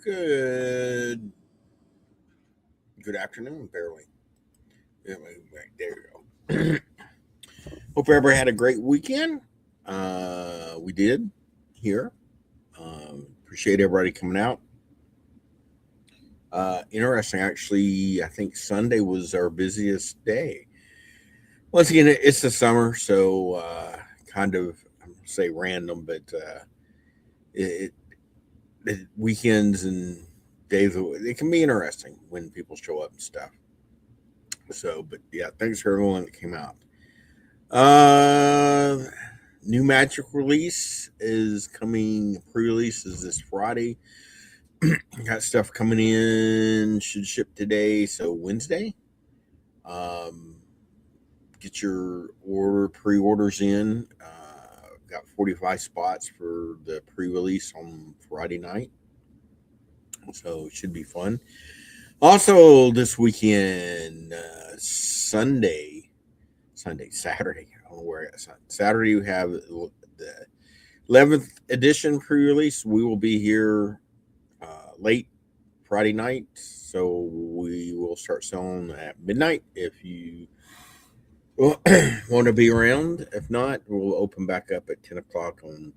Good good afternoon, barely. Yeah, right, there you go. Hope everybody had a great weekend. We did here. Appreciate everybody coming out. Interesting, actually. I think Sunday was our busiest day. Once again, it's the summer, so kind of I'm gonna say random, but it, the weekends and days it can be interesting when people show up and stuff. So, but yeah, thanks for everyone that came out. Uh, New Magic release is coming. Pre-release is this Friday. Got stuff coming in. Should ship today, so Wednesday. Um, get your pre-orders in. Got 45 spots for the pre-release on Friday night, so it should be fun. Also, this weekend, Saturday. I don't know where it's on. Saturday, we have the 11th edition pre-release. We will be here late Friday night, so we will start selling at midnight. If you want to be around, if not, we'll open back up at 10 o'clock on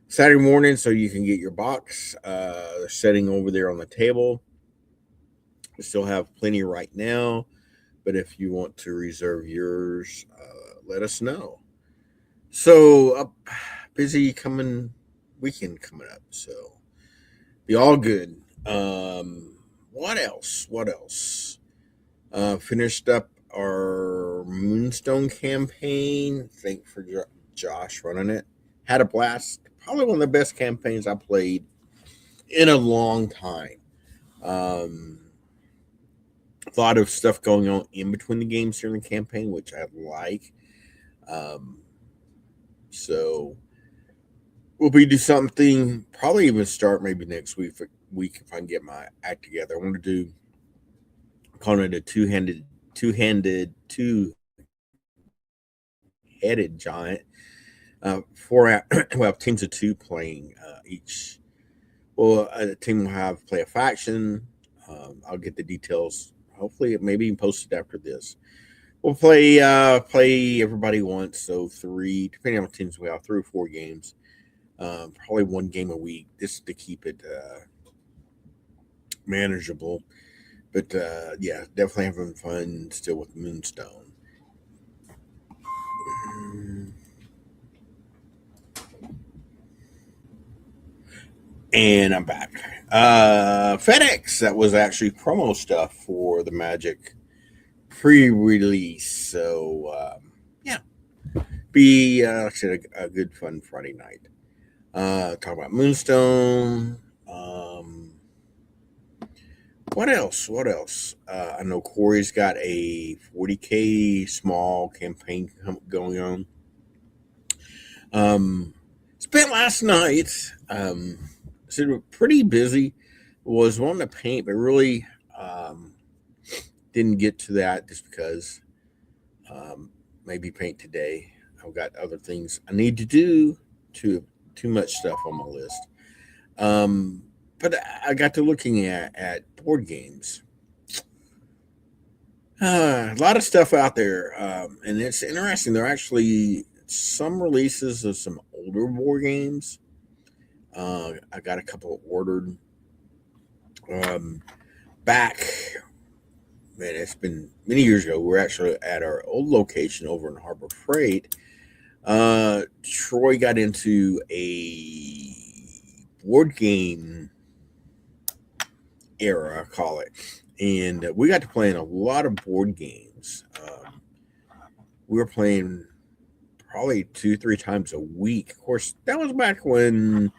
Saturday morning, so you can get your box. They're setting over there on the table. We still have plenty right now, but if you want to reserve yours, let us know. So, busy coming weekend coming up. So, be all good. What else? What else? Finished up our Moonstone campaign. Thank for Josh running it. Had a blast. Probably one of the best campaigns I played in a long time. Um, a lot of stuff going on in between the games during the campaign, which I like. Um, so we'll be do something. Probably even start maybe next week if I can get my act together. I want to do calling it a two-headed giant. Four well teams of two playing each. Well, a team will have play a faction. I'll get the details. Hopefully, maybe even post it after this. We'll play everybody once, so three, depending on the teams we have, 3 or 4 games. Probably one game a week, just to keep it manageable. But yeah, definitely having fun still with Moonstone. And I'm back. FedEx, that was actually promo stuff for the Magic pre-release. So yeah, be like I said, a good fun Friday night. Talk about Moonstone. What else? What else? I know Corey's got a 40K small campaign going on. Spent last night. So pretty busy. Was wanting to paint, but really didn't get to that just because um, maybe paint today. I've got other things I need to do. Too much stuff on my list. Um, but I got to looking at board games. A lot of stuff out there, and it's interesting. There are actually some releases of some older board games. I got a couple ordered um, back. Man, it's been many years ago. We were actually at our old location over in Harbor Freight. Troy got into a board game era, I call it, and we got to playing a lot of board games. We were playing probably 2, 3 times a week. Of course, that was back when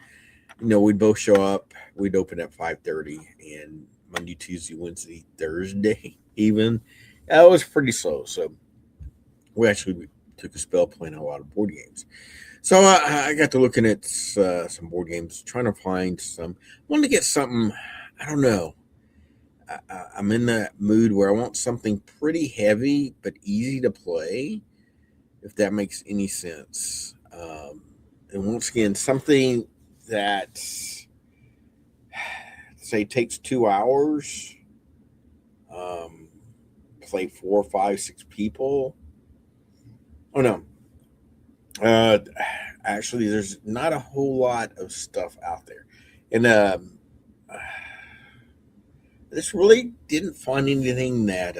we'd both show up. We'd open at 5:30, and Monday, Tuesday, Wednesday, Thursday, even that was pretty slow. So we actually took a spell playing a lot of board games. So I got to looking at some board games, trying to find some. I wanted to get something. I don't know. I'm in that mood where I want something pretty heavy but easy to play, if that makes any sense. And once again, something that's say it takes 2 hours. Um, Play 4, 5, 6 people. Oh no, uh, actually, there's not a whole lot of stuff out there, and this really didn't find anything that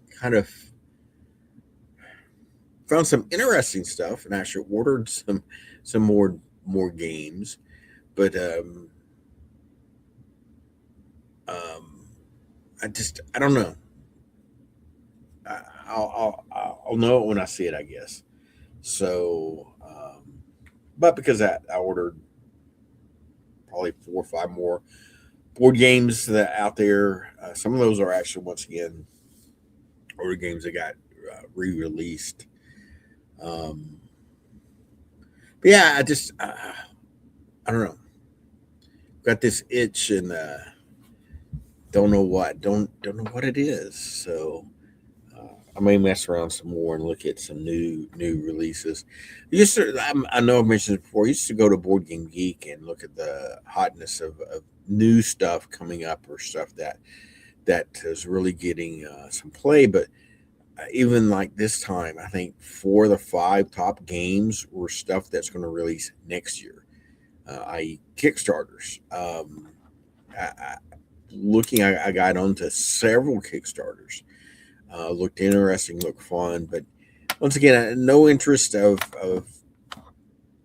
kind of found some interesting stuff, and actually ordered some more games, but um, I don't know. I'll know it when I see it, I guess. So, but because I ordered probably 4 or 5 more board games that out there. Some of those are actually once again older games that got re-released. Um, but yeah, I don't know. Got this itch and don't know what it is. So I may mess around some more and look at some new releases. I know I've mentioned it before. I used to go to Board Game Geek and look at the hotness of new stuff coming up or stuff that is really getting some play. But even like this time, I think 4 of the 5 top games were stuff that's going to release next year, i.e., Kickstarters. I got onto several Kickstarters. Looked interesting, looked fun, but once again, no interest of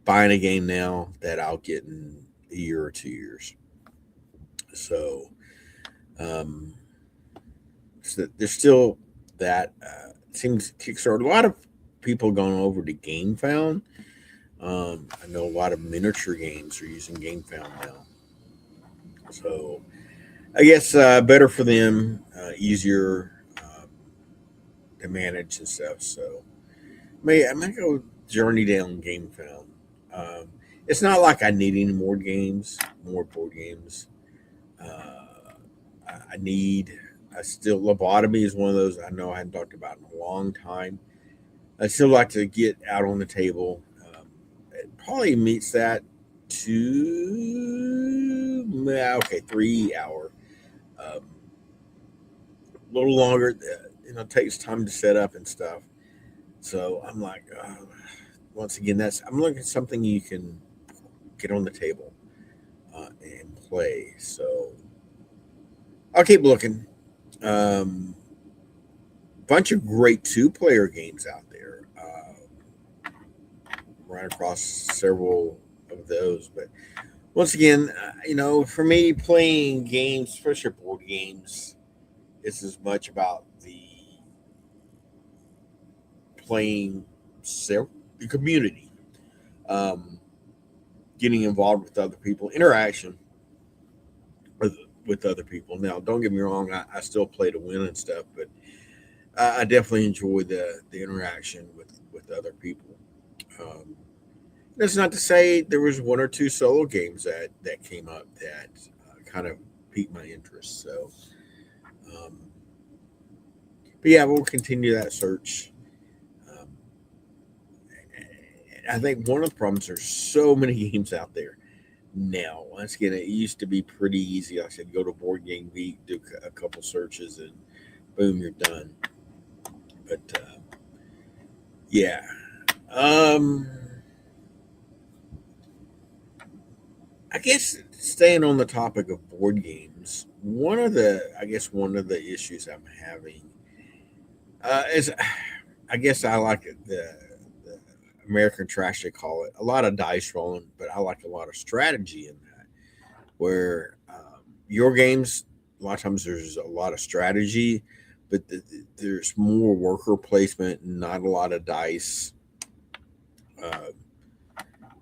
buying a game now that I'll get in a year or 2 years. So, um, there's still that. It seems Kickstarter. A lot of people going over to GameFound. I know a lot of miniature games are using GameFound now. So I guess better for them, easier to manage and stuff. So I may go journey down GameFound. Um, it's not like I need any more board games. Uh, I need. I still lobotomy is one of those I know I hadn't talked about in a long time. I still like to get out on the table. It probably meets that 3 hour. Um, a little longer. It takes time to set up and stuff. So I'm like, once again, I'm looking at something you can get on the table and play. So I'll keep looking. Um, Bunch of great 2 player games out there. Ran across several of those, but once again, for me, playing games, especially board games, it's as much about playing the community, um, getting involved with other people, interaction with, with other people. Now, don't get me wrong, I still play to win and stuff, but I definitely enjoy the interaction with other people. Um, that's not to say there was 1 or 2 solo games that came up that kind of piqued my interest. So, um, but yeah, we'll continue that search. Um, I think one of the problems there's so many games out there now. Once again, it used to be pretty easy. Like I said, go to Board Game Geek, do a couple searches, and boom, you're done. But yeah, um, I guess staying on the topic of board games, one of the issues I'm having is, I guess I like the American trash they call it, a lot of dice rolling, but I like a lot of strategy in that. Where your games, a lot of times there's a lot of strategy, but there's more worker placement, not a lot of dice uh,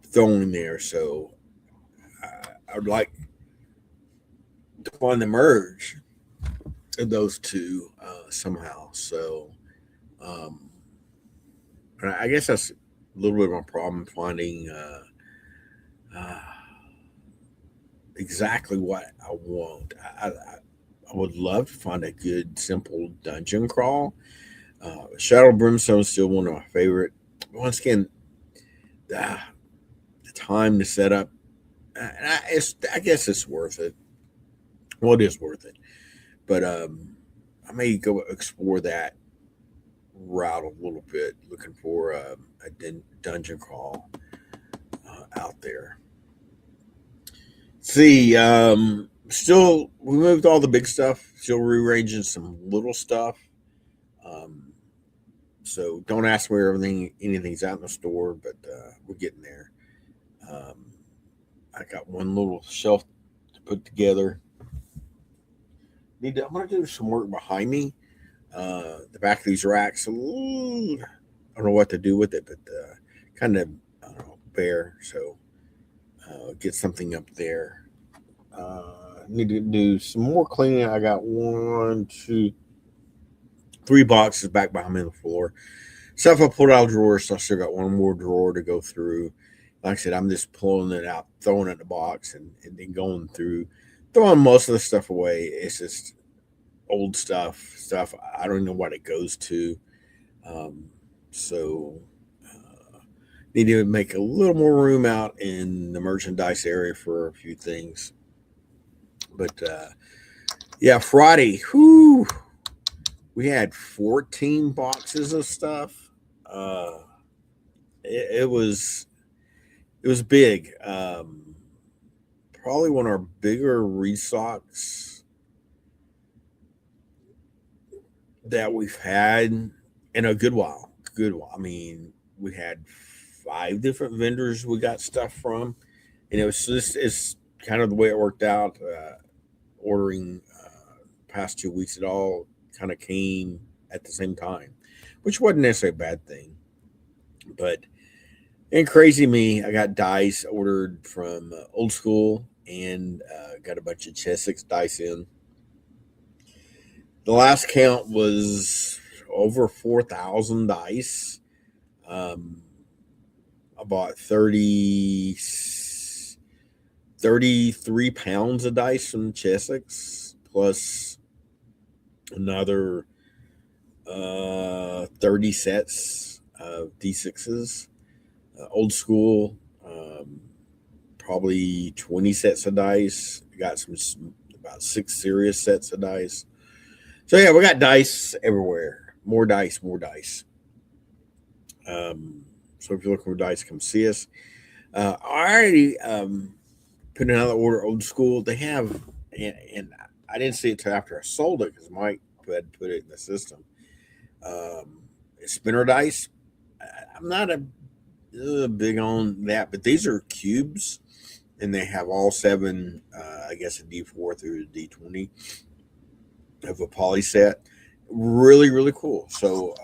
thrown in there. So I would like to find the merge of those two somehow. So um, I guess that's a little bit of a problem finding uh, exactly what I want. I would love to find a good, simple dungeon crawl. Shadow Brimstone is still one of my favorite. Once again, uh, the time to set up, I guess it's worth it. Well, it is worth it. But I may go explore that route a little bit, looking for dungeon crawl out there. See, still we moved all the big stuff. Still rearranging some little stuff. Um, so don't ask where anything's out in the store, but we're getting there. Um, I got one little shelf to put together. I'm gonna do some work behind me. The back of these racks. Ooh, I don't know what to do with it, but kind of I don't know, bare. So get something up there. Need to do some more cleaning. I got one, two, three boxes back behind me on the floor. Stuff I pulled out of drawers, so I still got one more drawer to go through. Like I said, I'm just pulling it out, throwing it in the box, and then going through, throwing most of the stuff away. It's just old stuff I don't know what it goes to. Um, so need to make a little more room out in the merchandise area for a few things. But yeah, Friday, whoo, we had 14 boxes of stuff. Uh, it was big. Probably one of our bigger restocks that we've had in a good while. Good while. I mean, we had 5 different vendors we got stuff from, and it was just it's kind of the way it worked out. Ordering past 2 weeks, it all kind of came at the same time, which wasn't necessarily a bad thing. But and crazy me, I got dice ordered from Old School and got a bunch of Chessex dice in. The last count was over 4,000 dice. Um, I bought 33 pounds of dice from Chessex, plus another 30 sets of D6s. Old School, probably 20 sets of dice. Got some about 6 serious sets of dice. So yeah, we got dice everywhere. More dice, more dice. So if you're looking for dice, come see us. I already put another order. Old School. They have, and I didn't see it till after I sold it because Mike had put it in the system. Spinner dice. I'm not a big on that, but these are cubes, and they have all 7. I guess a D4 through a D20 of a poly set. Really, really cool. So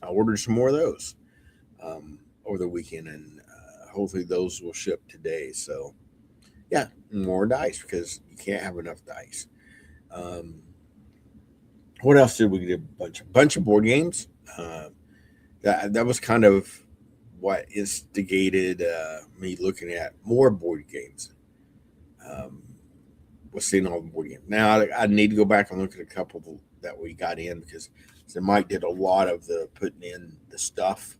I ordered some more of those over the weekend, and hopefully those will ship today. So yeah, more dice because you can't have enough dice. Um, what else did we get? A bunch of board games. That was kind of what instigated me looking at more board games. Um, was seeing all the board games. Now I need to go back and look at a couple that we got in because so Mike did a lot of the putting in the stuff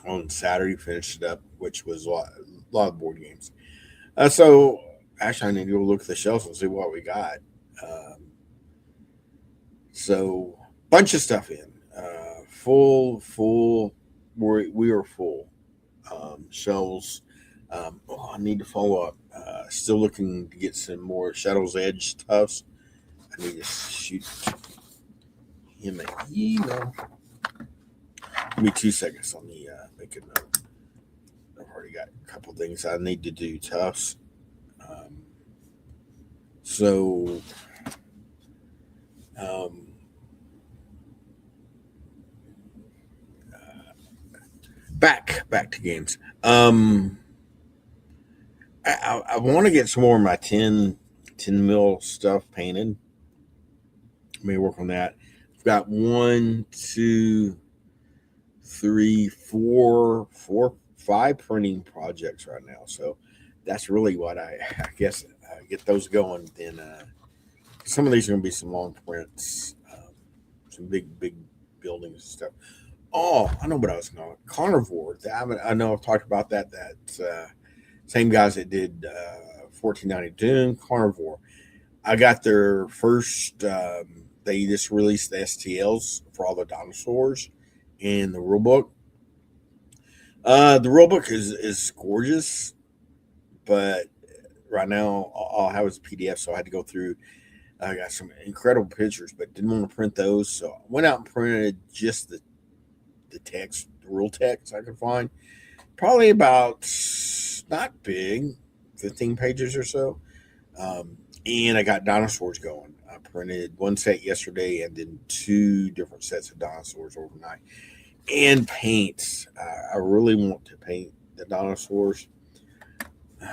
on Saturday. Finished it up, which was a lot of board games. So actually, I need to go look at the shelves and see what we got. Um, so bunch of stuff in, full. We are full. Shelves. I need to follow up. Still looking to get some more Shadow's Edge stuffs. I need to shoot him an email. Give me 2 seconds. Let me make a note. I've already got a couple things I need to do. Tufts. Um, so um, back to games. I want to get some more of my 10 mil stuff painted. May work on that. I've got 1, 2, 3, 4, 5 printing projects right now. So that's really what I guess get those going. Then some of these are going to be some long prints, some big buildings and stuff. Oh, I know what I was going. Carnivore. I know I've talked about that. That same guys that did $14.92. Carnivore. I got their first. They just released the STLs for all the dinosaurs in the rulebook. The rulebook is gorgeous, but right now all I have is a PDF, so I had to go through. I got some incredible pictures, but didn't want to print those, so I went out and printed just the text, the rule text I could find. Probably about not big, 15 pages or so. And I got dinosaurs going. I printed one set yesterday and then two different sets of dinosaurs overnight. And paints. I really want to paint the dinosaurs. I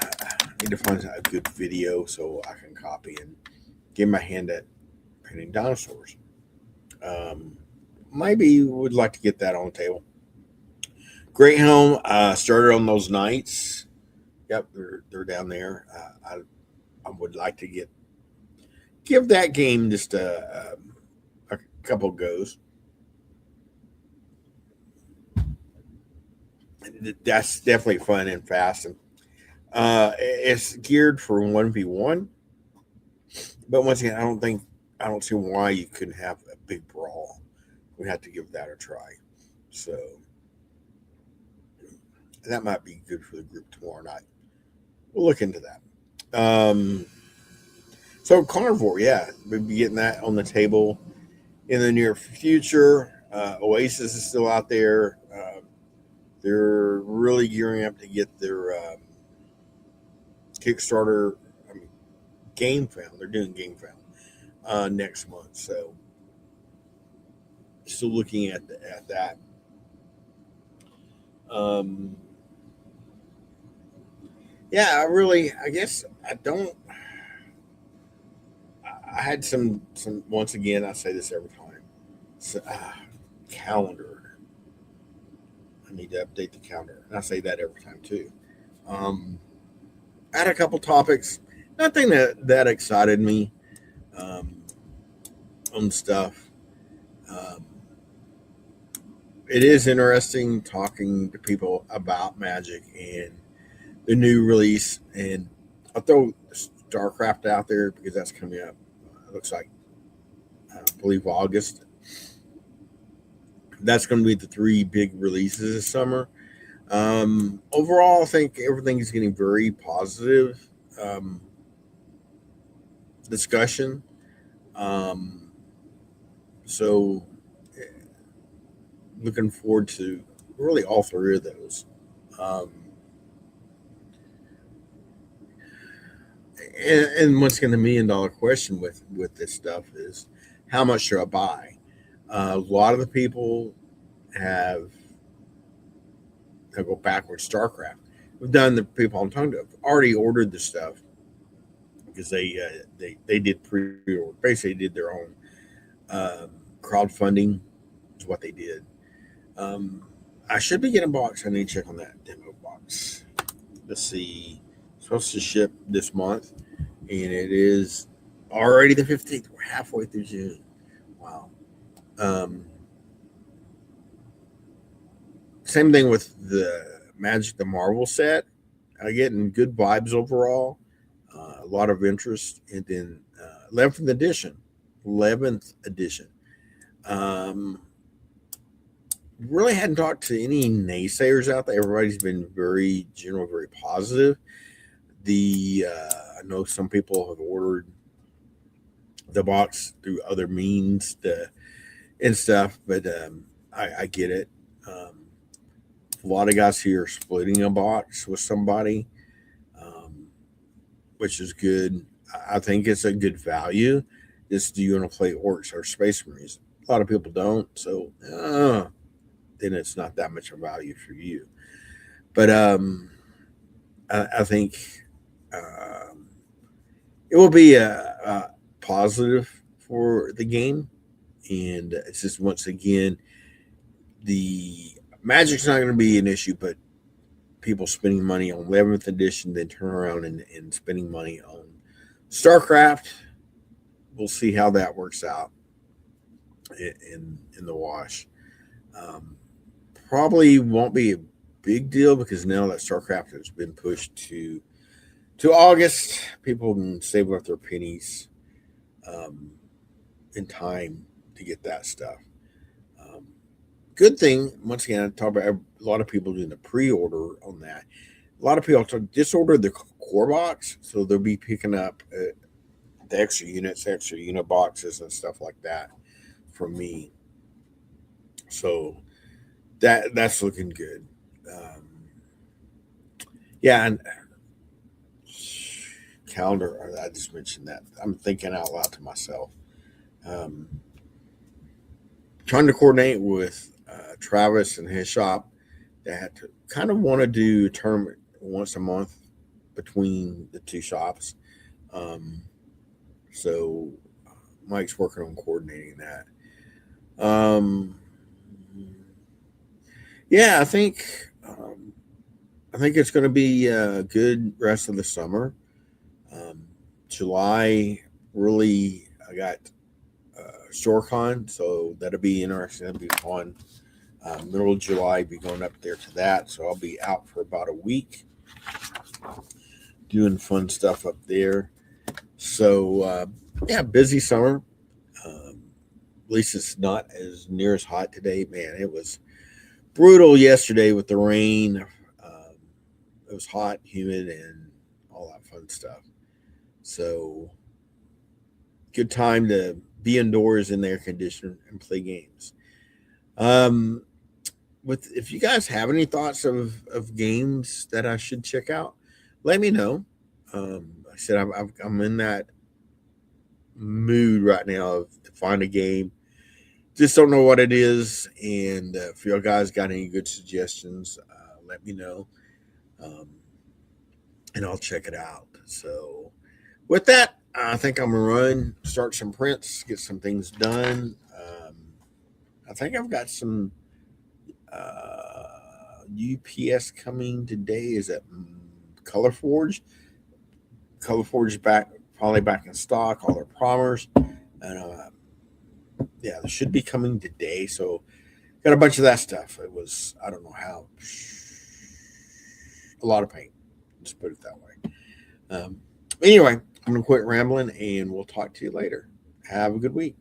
need to find a good video so I can copy and get my hand at painting dinosaurs. Maybe would like to get that on the table. Great Home started on those nights. Yep, they're down there. I would like to give that game just a couple goes. That's definitely fun and fast, and it's geared for 1v1. But once again, I don't see why you couldn't have a big brawl. We have to give that a try. So that might be good for the group tomorrow night. We'll look into that. So Carnivore, yeah, we'll be getting that on the table in the near future. Oasis is still out there. They're really gearing up to get their Kickstarter game found. They're doing game found next month. So still looking at that. Yeah, I guess I don't. I had some once again. I say this every time. So, calendar. I need to update the calendar, and I say that every time too. Um, I had a couple topics. Nothing that excited me um, on stuff. Um, it is interesting talking to people about Magic and the new release, and I'll throw StarCraft out there because that's coming up. It looks like I believe August. That's going to be the three big releases this summer. Overall, I think everything is getting very positive um, discussion. Um, so, looking forward to really all three of those. Um, and once again, the $1 million question with this stuff is how much should I buy? A lot of the people have go backwards. StarCraft. We've done the people I'm talking to have already ordered the stuff because they did pre-order. Basically, did their own crowdfunding is what they did. Um, I should be getting a box. I need to check on that demo box. Let's see. It's supposed to ship this month, and it is already the 15th. We're halfway through June. Wow. Um, Same thing with the Magic the Marvel set. I getting good vibes overall. A lot of interest, and then 11th edition. 11th edition. Um, really hadn't talked to any naysayers out there. Everybody's been very general, very positive. I know some people have ordered the box through other means and stuff, but I get it. A lot of guys here are splitting a box with somebody, um, which is good. I think it's a good value. Just do you want to play orcs or space marines? A lot of people don't, so then it's not that much of value for you. But I think um, it will be a positive for the game, and it's just once again the Magic's not going to be an issue, but people spending money on 11th edition, then turn around and spending money on StarCraft. We'll see how that works out in the wash. Um, Probably won't be a big deal because now that StarCraft has been pushed to to August. People can save up their pennies um, in time to get that stuff. Um, Good thing, once again, I talk about a lot of people doing the pre-order on that. A lot of people just order the core box, so they'll be picking up the extra units, extra unit boxes, and stuff like that from me. So that's looking good. Um, yeah, and calendar. I just mentioned that. I'm thinking out loud to myself. Um, Trying to coordinate with Travis and his shop that kind of want to do a tournament once a month between the two shops. Um, so Mike's working on coordinating that. Um, yeah, I think it's going to be a good rest of the summer. Um, July really, I got StoreCon, so that'll be interesting. That'll be fun. Middle of July, be going up there to that, so I'll be out for about a week doing fun stuff up there. So yeah, busy summer. Um, at least it's not as near as hot today. Man, it was brutal yesterday with the rain. Um, it was hot, humid, and all that fun stuff. So good time to be indoors in the air conditioner and play games. Um, with if you guys have any thoughts of games that I should check out, let me know. Like I said I'm in that mood right now of to find a game. Just don't know what it is, and if you guys got any good suggestions, let me know, um, and I'll check it out. So with that, I think I'm gonna run, start some prints, get some things done. I think I've got some UPS coming today. Is that Color Forge? Color Forge is back, probably back in stock. All their primers, and yeah, they should be coming today. So got a bunch of that stuff. It was I don't know how a lot of paint. Just put it that way. Anyway, I'm gonna quit rambling, and we'll talk to you later. Have a good week.